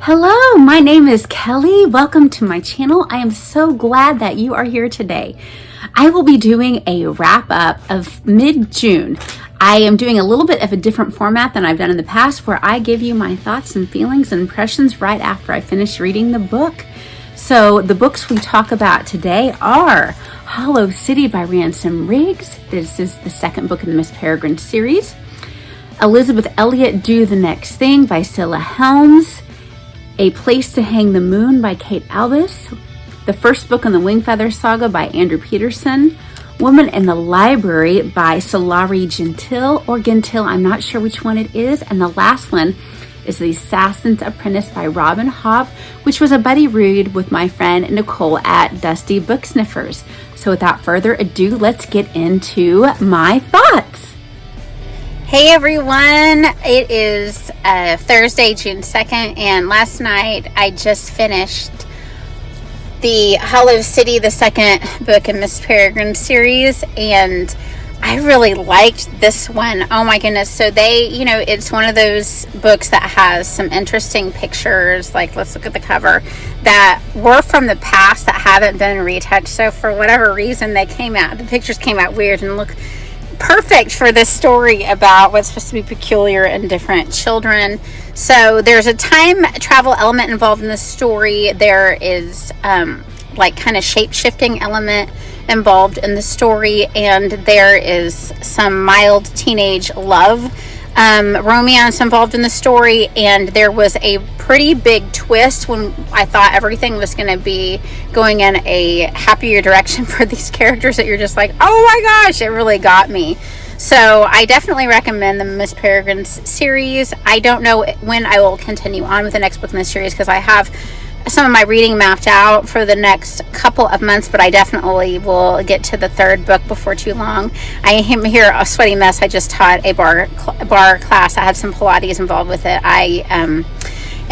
Hello, my name is Kelly. Welcome to my channel. I am so glad that you are here today. I will be doing a wrap up of mid-June. I am doing a little bit of a different format than I've done in the past, where I give you my thoughts and feelings and impressions right after I finish reading the book. So the books we talk about today are Hollow City by Ransom Riggs. This is the second book in the Miss Peregrine series. Elisabeth, Elliot, Do the Next Thing by Selah, Helms. A Place to Hang the Moon by Kate Albus. The first book in the Wingfeather Saga by Andrew Peterson. Woman in the Library by Sulari, Gentil, or Gentil, I'm not sure which one it is. And the last one is The Assassin's Apprentice by Rob and Hobb, which was a buddy read with my friend Nicole at Dusty Book Sniffers. So without further ado, let's get into my thoughts. Hey everyone, it is Thursday, June 2nd, and last night I just finished the Hollow City, the second book in Miss Peregrine series, and I really liked this one. Oh my goodness. So it's one of those books that has some interesting pictures, like let's look at the cover, that were from the past that haven't been retouched. So for whatever reason, the pictures came out weird and look perfect for this story about what's supposed to be peculiar and different children. So there's a time travel element involved in this story. There is kind of shape-shifting element involved in the story, and there is some mild teenage love romance involved in the story, and there was a pretty big twist when I thought everything was going to be going in a happier direction for these characters, that you're just like, oh my gosh, it really got me. So I definitely recommend the Miss Peregrine series. I don't know when I will continue on with the next book in this series, because I have some of my reading mapped out for the next couple of months, but I definitely will get to the third book before too long. I am here a sweaty mess. I just taught a bar class. I had some Pilates involved with it. I am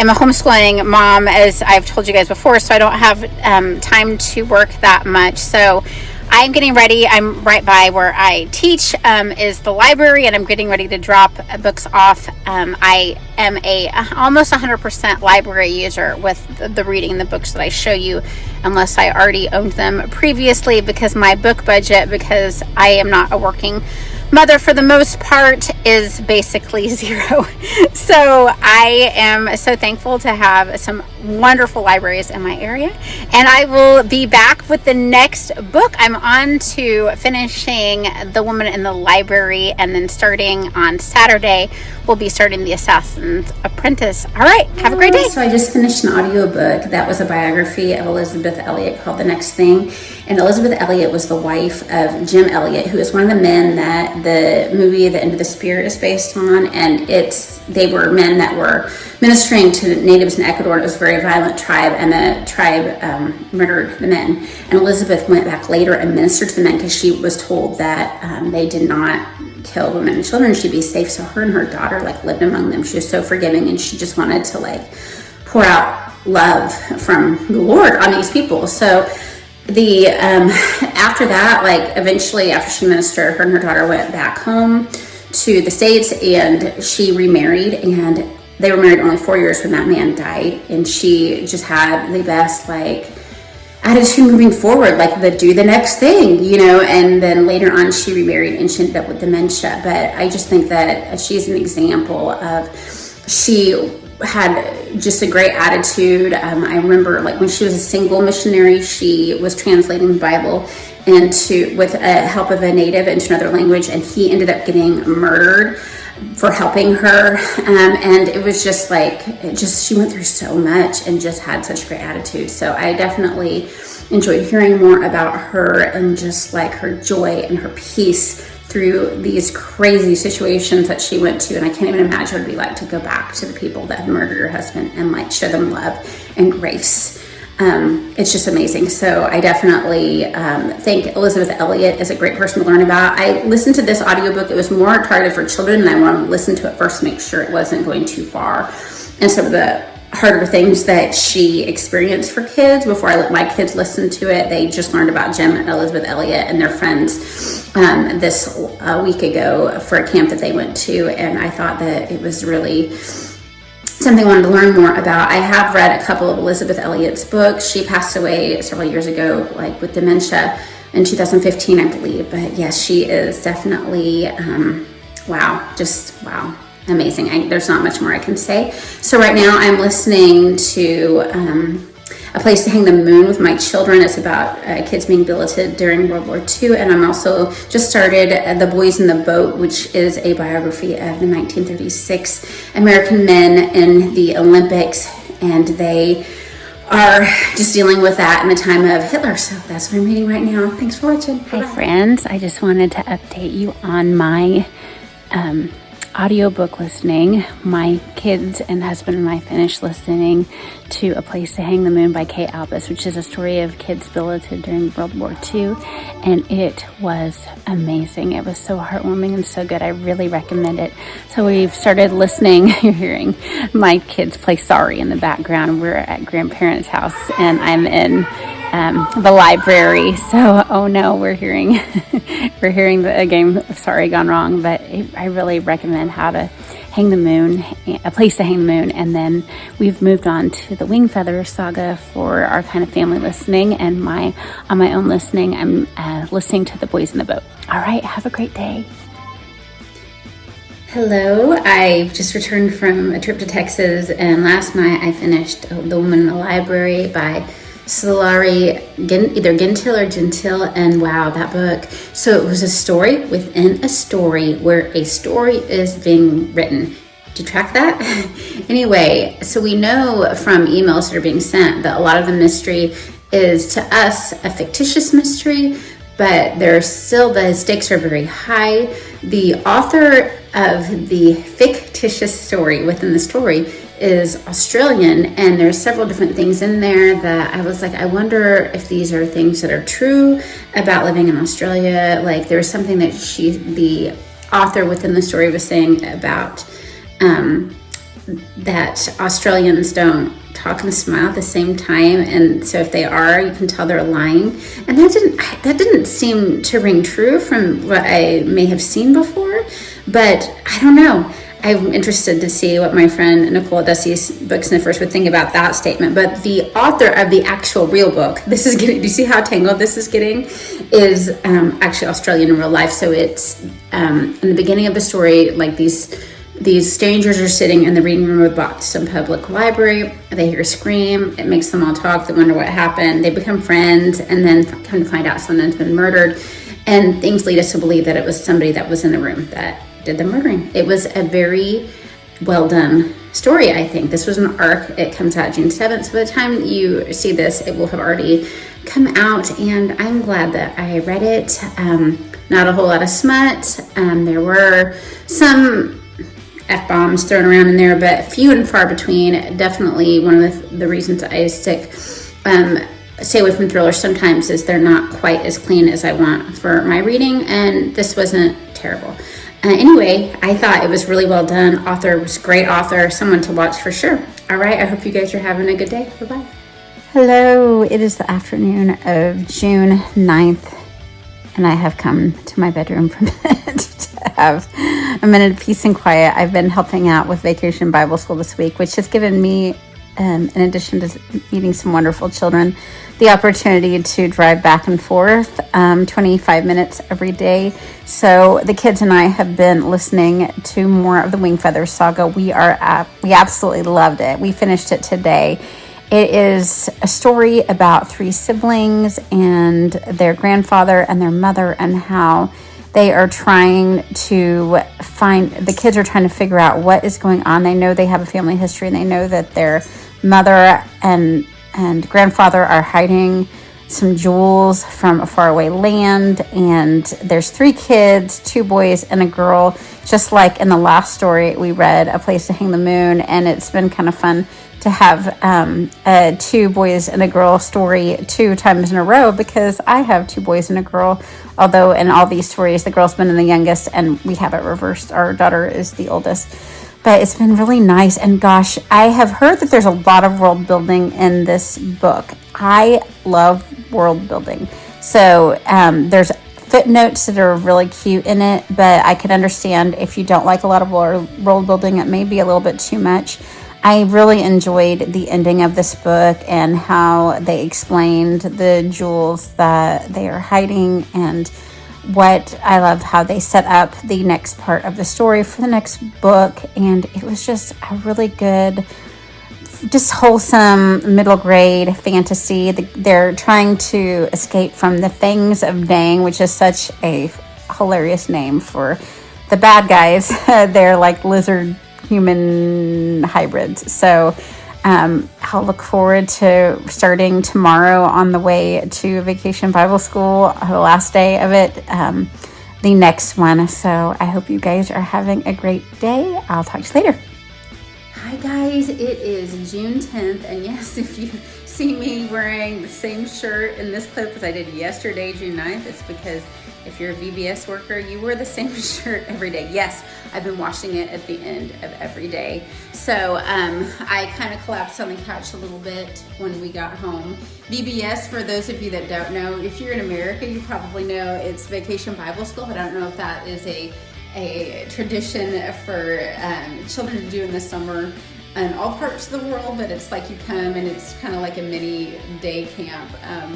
a homeschooling mom, as I've told you guys before, so I don't have time to work that much. So I'm getting ready. I'm right by where I teach is the library, and I'm getting ready to drop books off. I am almost 100% library user with the reading the books that I show you, unless I already owned them previously, because my book budget, because I am not a working mother for the most part, is basically zero. So I am so thankful to have some wonderful libraries in my area, and I will be back with the next book. I'm on to finishing The Woman in the Library, and then starting on Saturday we'll be starting The Assassin's Apprentice. All right, have a great day. So I just finished an audiobook that was a biography of Elisabeth Elliot called The Next Thing. And Elisabeth Elliot was the wife of Jim Elliot, who is one of the men that the movie The End of the Spear is based on. And they were men that were ministering to natives in Ecuador. It was a very violent tribe, and the tribe murdered the men. And Elisabeth went back later and ministered to the men, because she was told that they did not kill women and children. She'd be safe. So her and her daughter lived among them. She was so forgiving, and she just wanted to pour out love from the Lord on these people. So the after that, eventually after she ministered, her and her daughter went back home to the States, and she remarried, and they were married only 4 years when that man died. And she just had the best attitude moving forward, do the next thing, and then later on she remarried and she ended up with dementia. But I just think that she's an example of, she had just a great attitude. I remember when she was a single missionary, she was translating the Bible with help of a native into another language, and he ended up getting murdered for helping her, and it was just she went through so much and just had such a great attitude. So I definitely enjoyed hearing more about her, and just her joy and her peace through these crazy situations that she went to. And I can't even imagine what it'd be like to go back to the people that have murdered her husband and show them love and grace. It's just amazing. So I definitely think Elisabeth Elliot is a great person to learn about. I listened to this audiobook. It was more targeted for children, and I wanted to listen to it first to make sure it wasn't going too far, and some of the harder things that she experienced for kids before I let my kids listen to it. They just learned about Jim and Elisabeth Elliot and their friends this week ago for a camp that they went to, and I thought that it was really something I wanted to learn more about. I have read a couple of Elisabeth Elliot's books. She passed away several years ago, like with dementia in 2015, I believe. But yes, she is definitely, wow, just wow, amazing. There's not much more I can say. So right now I'm listening to A Place to Hang the Moon with my children. It's about kids being billeted during World War II. And I'm also just started The Boys in the Boat, which is a biography of the 1936 American men in the Olympics. And they are just dealing with that in the time of Hitler. So that's what I'm reading right now. Thanks for watching. Hi friends, I just wanted to update you on my audiobook listening. My kids and husband and I finished listening to A Place to Hang the Moon by Albus, which is a story of kids billeted during World War II, and it was amazing. It was so heartwarming and so good. I really recommend it. So we've started listening. You're hearing my kids play Sorry in the background. We're at grandparents' house and I'm in the library. So, oh no, we're hearing a game of Sorry gone wrong, but I really recommend How to Hang the Moon, A Place to Hang the Moon, and then we've moved on to the Wingfeather saga for our kind of family listening, and on my own listening, I'm listening to The Boys in the Boat. All right, have a great day. Hello, I just returned from a trip to Texas, and last night I finished The Woman in the Library by Sulari, either Gentil or Gentil, and wow, that book. So it was a story within a story where a story is being written. Did you track that? Anyway, so we know from emails that are being sent that a lot of the mystery is to us a fictitious mystery, but there's still, the stakes are very high. The author of the fictitious story within the story is Australian, and there's several different things in there that I was like, I wonder if these are things that are true about living in Australia. Like there was something that the author within the story was saying about that Australians don't talk and smile at the same time, and so if they are, you can tell they're lying. And that didn't seem to ring true from what I may have seen before, but I don't know. I'm interested to see what my friend Nicole Dusty's Book Sniffers would think about that statement. But the author of the actual real book, do you see how tangled this is getting, is actually Australian in real life. So it's in the beginning of the story, like these strangers are sitting in the reading room of Boston Public Library. They hear a scream. It makes them all talk. They wonder what happened. They become friends, and then come to find out someone's been murdered. And things lead us to believe that it was somebody that was in the room that did the murdering. It was a very well done story, I think. This was an arc. It comes out June 7th. So by the time you see this, it will have already come out, and I'm glad that I read it. Not a whole lot of smut. There were some F-bombs thrown around in there, but few and far between. Definitely one of the reasons I stay away from thrillers sometimes is they're not quite as clean as I want for my reading, and this wasn't terrible. Anyway, I thought it was really well done. Author was a great author, someone to watch for sure. All right, I hope you guys are having a good day. Bye-bye. Hello, it is the afternoon of June 9th, and I have come to my bedroom for a minute to have a minute of peace and quiet. I've been helping out with Vacation Bible School this week, which has given me, in addition to meeting some wonderful children, the opportunity to drive back and forth 25 minutes every day. So the kids and I have been listening to more of the Wingfeather saga. We absolutely loved it. We finished it today. It is a story about three siblings and their grandfather and their mother, and how they are trying to the kids are trying to figure out what is going on. They know they have a family history, and they know that their mother and grandfather are hiding some jewels from a faraway land, and there's three kids, two boys and a girl, just like in the last story we read, A Place to Hang the Moon. And it's been kind of fun to have a two boys and a girl story 2 times in a row, because I have 2 boys and a girl, although in all these stories the girl's been the youngest, and we have it reversed. Our daughter is the oldest. But it's been really nice. And gosh, I have heard that there's a lot of world building in this book. I love world building. So there's footnotes that are really cute in it, but I can understand if you don't like a lot of world building, it may be a little bit too much. I really enjoyed the ending of this book and how they explained the jewels that they are hiding, and what I love how they set up the next part of the story for the next book. And it was just a really good, just wholesome middle grade fantasy. They're trying to escape from the Fangs of Dang, which is such a hilarious name for the bad guys. They're like lizard human hybrids. So I'll look forward to starting tomorrow on the way to Vacation Bible School, the last day of it, the next one. So I hope you guys are having a great day. I'll talk to you later. Hi guys, it is June 10th, and yes, if you see me wearing the same shirt in this clip as I did yesterday, June 9th, it's because if you're a VBS worker, you wear the same shirt every day. Yes, I've been washing it at the end of every day. So I kind of collapsed on the couch a little bit when we got home. VBS, for those of you that don't know, if you're in America, you probably know it's Vacation Bible School. I don't know if that is a tradition for children to do in the summer in all parts of the world, but it's like you come and it's kind of like a mini day camp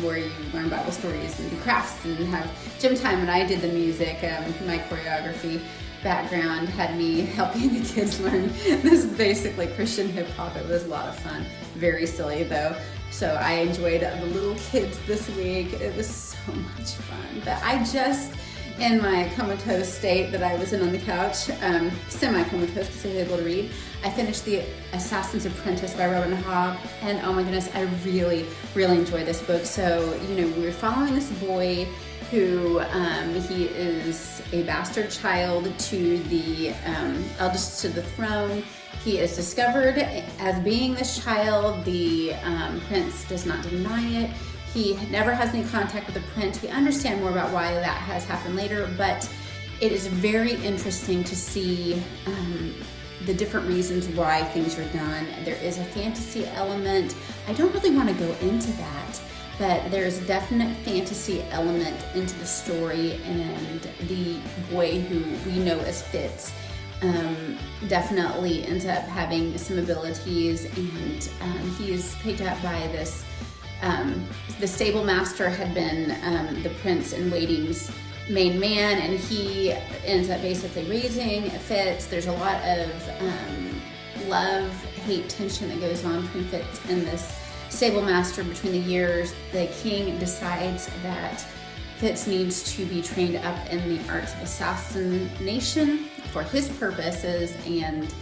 where you learn Bible stories and do crafts and have gym time. And I did the music. My choreography background had me helping the kids learn this basically Christian hip hop. It was a lot of fun. Very silly though. So I enjoyed the little kids this week. It was so much fun. But I just, in my comatose state that I was in on the couch, semi-comatose because I was able to read, I finished the Assassin's Apprentice by Robin Hobb, and oh my goodness, I really, really enjoyed this book. So, we're following this boy who, he is a bastard child to the eldest to the throne. He is discovered as being this child. The prince does not deny it. He never has any contact with the prince. We understand more about why that has happened later, but it is very interesting to see the different reasons why things are done. There is a fantasy element. I don't really want to go into that, but there's a definite fantasy element into the story, and the boy who we know as Fitz definitely ends up having some abilities, and he is picked up by this. The stable master had been the prince in waiting's main man, and he ends up basically raising Fitz. There's a lot of love, hate, tension that goes on between Fitz and this stable master between the years. The king decides that Fitz needs to be trained up in the arts of assassination for his purposes, and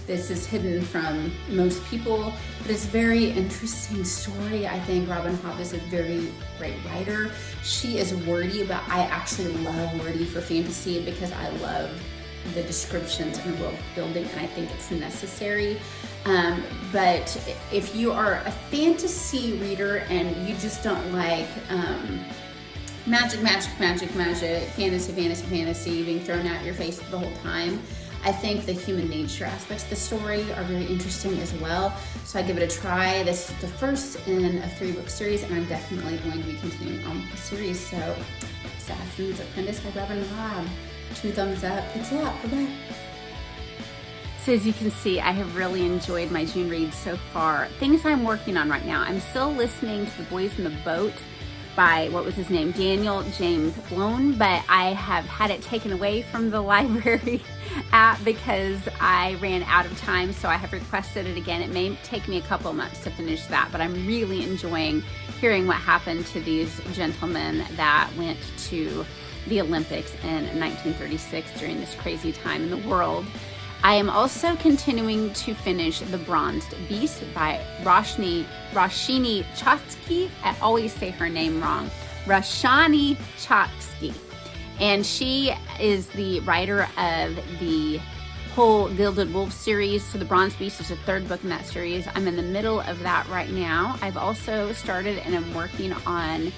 this is hidden from most people, but it's a very interesting story. I think Robin Hobb is a very great writer. She is wordy, but I actually love wordy for fantasy because I love the descriptions and world building, and I think it's necessary. But if you are a fantasy reader and you just don't like magic, fantasy being thrown at your face the whole time, I think the human nature aspects of the story are very interesting as well. So I give it a try. This is the first in a 3-book series, and I'm definitely going to be continuing on with the series. So Assassin's Apprentice by Robin Hobb. 2 thumbs up. Thanks a lot. Bye-bye. So as you can see, I have really enjoyed my June read so far. Things I'm working on right now. I'm still listening to The Boys in the Boat by, what was his name, Daniel James Blown, but I have had it taken away from the library app because I ran out of time, so I have requested it again. It may take me a couple of months to finish that, but I'm really enjoying hearing what happened to these gentlemen that went to the Olympics in 1936 during this crazy time in the world. I am also continuing to finish The Bronzed Beast by Roshini Chotsky. I always say her name wrong. Roshani Chotsky. And she is the writer of the whole Gilded Wolf series. So The Bronzed Beast is the 3rd book in that series. I'm in the middle of that right now. I've also started and I'm working on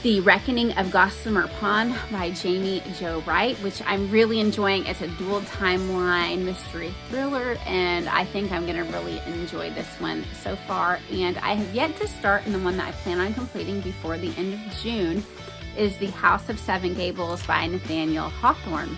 The Reckoning of Gossamer Pond by Jamie Jo Wright, which I'm really enjoying. It's a dual timeline mystery thriller, and I think I'm going to really enjoy this one so far. And I have yet to start, and the one that I plan on completing before the end of June is The House of Seven Gables by Nathaniel Hawthorne.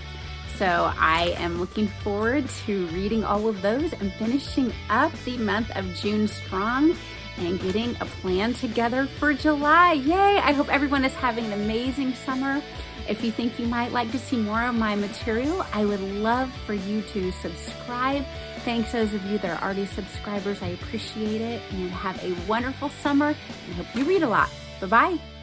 So I am looking forward to reading all of those and finishing up the month of June strong and getting a plan together for July. Yay! I hope everyone is having an amazing summer. If you think you might like to see more of my material, I would love for you to subscribe. Thanks those of you that are already subscribers. I appreciate it, and have a wonderful summer, and hope you read a lot. Bye-bye.